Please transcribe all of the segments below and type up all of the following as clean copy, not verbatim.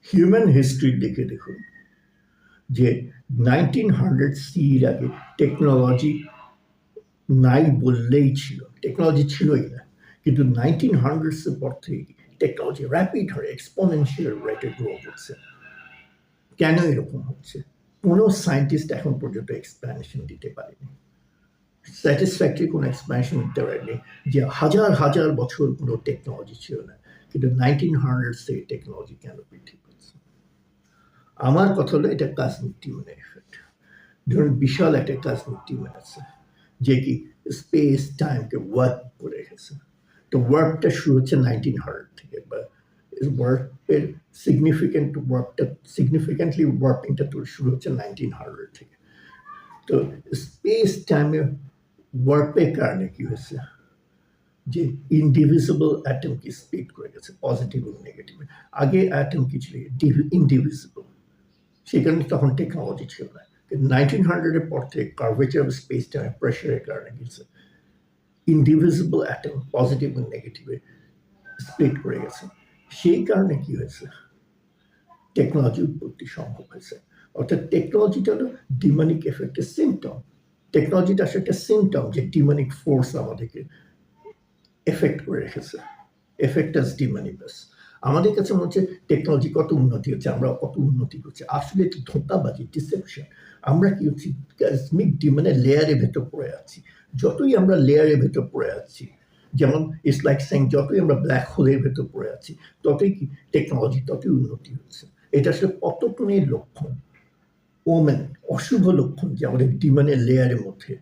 Human history দেখুন যে 1900 সির আগে টেকনোলজি নাই বললেই ছিল, টেকনোলজি ছিলই না। কিন্তু 1900s এর পর থেকে টেকনোলজি র্যাপিড হারে এক্সপোনেনশিয়াল রেটে গ্রো করছে। কেন এরকম হচ্ছে? কোনো সায়েন্টিস্ট এখন পর্যন্ত এক্সপ্লেনেশন দিতে পারেনি, স্যাটিসফ্যাক্টরি কোনো এক্সপ্লেনেশন দিতে পারেনি যে হাজার হাজার বছর কোনো টেকনোলজি ছিল না, কিন্তু 1900s থেকে টেকনোলজি কেন বৃদ্ধি পেয়েছে। আমার কথা হলো এটা কসমিক টিউনের এফেক্ট। ধরুন বিশাল একটা কসমিক টিউন আছে যে কি স্পেস টাইমকে ওয়ার্ক করে রেখেছে। তো ওয়ার্কটা শুরু হচ্ছে 1900 থেকে, বা ওয়ার্কের সিগনিফিকেন্টলি ওয়ার্কিংটা তো শুরু হচ্ছে 1900 থেকে। তো স্পেস টাইমে ওয়ার্পের কারণে কি হয়েছে যে ইনডিভিজিবল অ্যাটম কি স্প্লিট করে গেছে পজিটিভ এবং নেগেটিভ। আগে অ্যাটম কি ছিল ইনডিভিজিবল, সেই কারণে তখন টেকনোলজি ছিল না। 1900 পর থেকে কার্ভেচার অফ স্পেস টাইম প্রেশারের কারণে গেছে ইনডিভিজিবল অ্যাটম পজিটিভ এবং নেগেটিভে স্প্লিট করে গেছে। সেই কারণে কি হয়েছে, টেকনোলজি উৎপত্তি সম্ভব হয়েছে। অর্থাৎ টেকনোলজিটা হলো ডিমনিক এফেক্টের সিমটম। টেকনোলজিটা আসলে একটা সিমটম যে ডিমনিক ফোর্স আমাদেরকে এফেক্ট করে রেখেছে। এফেক্টাস ডিমনিবাস। আমাদের কাছে মনে হচ্ছে টেকনোলজি কত উন্নতি হচ্ছে, আমরা কত উন্নতি করছি। আসলে এটা ধোঁকাবাজি, ডিসেপশন। আমরা কি হচ্ছি, কসমিক ডিমনের লেয়ারের ভেতর পড়ে আছি। যতই আমরা লেয়ারের ভেতর পড়ে আছি, যেমন ইটস লাইক সেইং যতই আমরা ব্ল্যাক হোলের ভেতর পড়ে আছি, ততই কি টেকনোলজি ততই উন্নতি হচ্ছে। এটা আসলে পতনের লক্ষণ, ওমেন, অশুভ লক্ষণ যে আমাদের ডিমনের লেয়ারের মধ্যে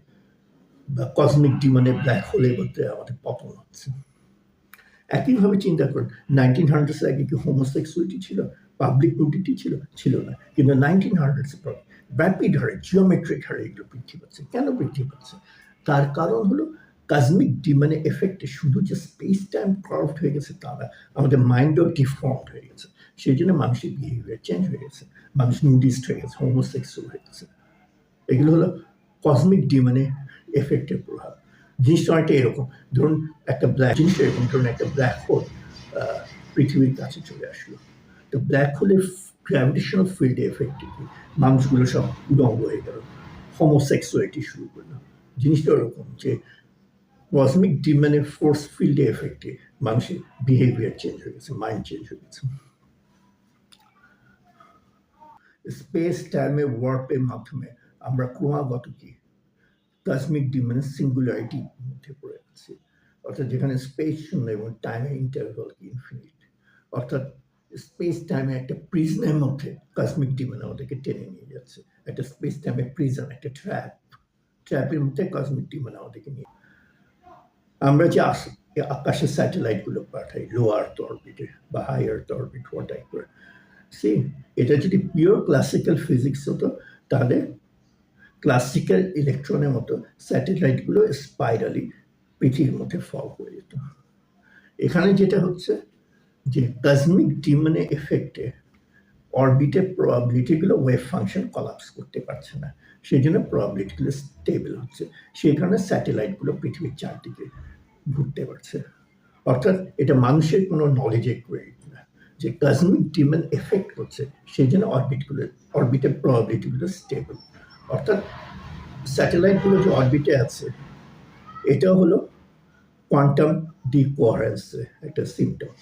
বা কসমিক ডিমনের ব্ল্যাক হোলের মধ্যে আমাদের পতন হচ্ছে। একইভাবে চিন্তা করুন 1900s আগে কি হোমোসেক্সুয়ালিটি ছিল, পাবলিক নিউডিটি ছিল? ছিল না। কিন্তু 1900s পর র্যাপিড হারে জিওমেট্রিক হারে এগুলো বৃদ্ধি পাচ্ছে। কেন বৃদ্ধি পাচ্ছে? তার কারণ হলো কসমিক ডিমান্ডের এফেক্টে শুধু যে স্পেস টাইম কার্ভড হয়ে গেছে তা না, আমাদের মাইন্ডও ডিফর্মড হয়ে গেছে। সেই জন্য মানুষের বিহেভিয়ার চেঞ্জ হয়ে গেছে, মানুষ নিউডিস্ট হয়ে গেছে, হোমোসেক্সুয়াল হয়ে গেছে। এগুলো হলো কসমিক ডিমান্ডের এফেক্টের প্রভাব। জিনিসটা অনেকটা এরকম, ধরুন একটা ব্ল্যাক জিনিসটা এরকম, ধরুন একটা ব্ল্যাক হোল পৃথিবীর কাছে চলে আসলো। তো ব্ল্যাক হোলের গ্র্যাভিটেশনাল ফিল্ডে এফেক্টে কি মানুষগুলো সব উদঙ্গ হয়ে গেল, হোমোসেক্সুয়ালিটি শুরু করলো। জিনিসটা ওরকম যে কসমিক ডিমান্ডের ফোর্স ফিল্ডে এফেক্টে মানুষের বিহেভিয়ার চেঞ্জ হয়ে গেছে, মাইন্ড চেঞ্জ হয়ে গেছে। স্পেস টাইমের ওয়ার্পের মাধ্যমে আমরা ক্রমাগত কি কসমিক ডিমেন্স সিঙ্গুলারিটির মধ্যে পড়ে আছে, অর্থাৎ যেখানে স্পেস শূন্য এবং টাইমের ইন্টারভাল কি ইনফিনিট। অর্থাৎ স্পেস টাইমে একটা প্রিজনের মধ্যে কসমিক ডিমেন আমাদেরকে টেনে নিয়ে যাচ্ছে। একটা স্পেস টাইমের প্রিজন, একটা ট্র্যাপের মধ্যে কসমিক ডিমেন আমাদেরকে নিয়ে। আমরা যে আকাশের স্যাটেলাইটগুলো পাঠাই লো আর্থ অরবিটে বা হাই আর্থ অরবিট ওয়াটাই করে, এটা যদি পিওর ক্লাসিক্যাল ফিজিক্স হতো তাহলে ক্লাসিক্যাল ইলেকট্রনের মতো স্যাটেলাইটগুলো স্পাইরালি পৃথিবীর মধ্যে ফল হয়ে যেত। এখানে যেটা হচ্ছে যে কসমিক ডিমনের এফেক্টে অরবিটের প্রবাবিলিটিগুলো ওয়েভ ফাংশন কলাপস করতে পারছে না, সেই জন্য প্রবাবিলিটিগুলো স্টেবল হচ্ছে। সেই কারণে স্যাটেলাইটগুলো পৃথিবীর চারদিকে ঘুরতে পারছে। অর্থাৎ এটা মানুষের কোনো নলেজে ক্রেডিট না যে কসমিক ডিমন এফেক্ট হচ্ছে, সেই জন্য অরবিটের প্রবাবিলিটিগুলো স্টেবল। অর্থাৎ স্যাটেলাইটগুলো যে অরবিটে আছে এটা হলো কোয়ান্টাম ডিকোয়ারেন্সের একটা সিমটম।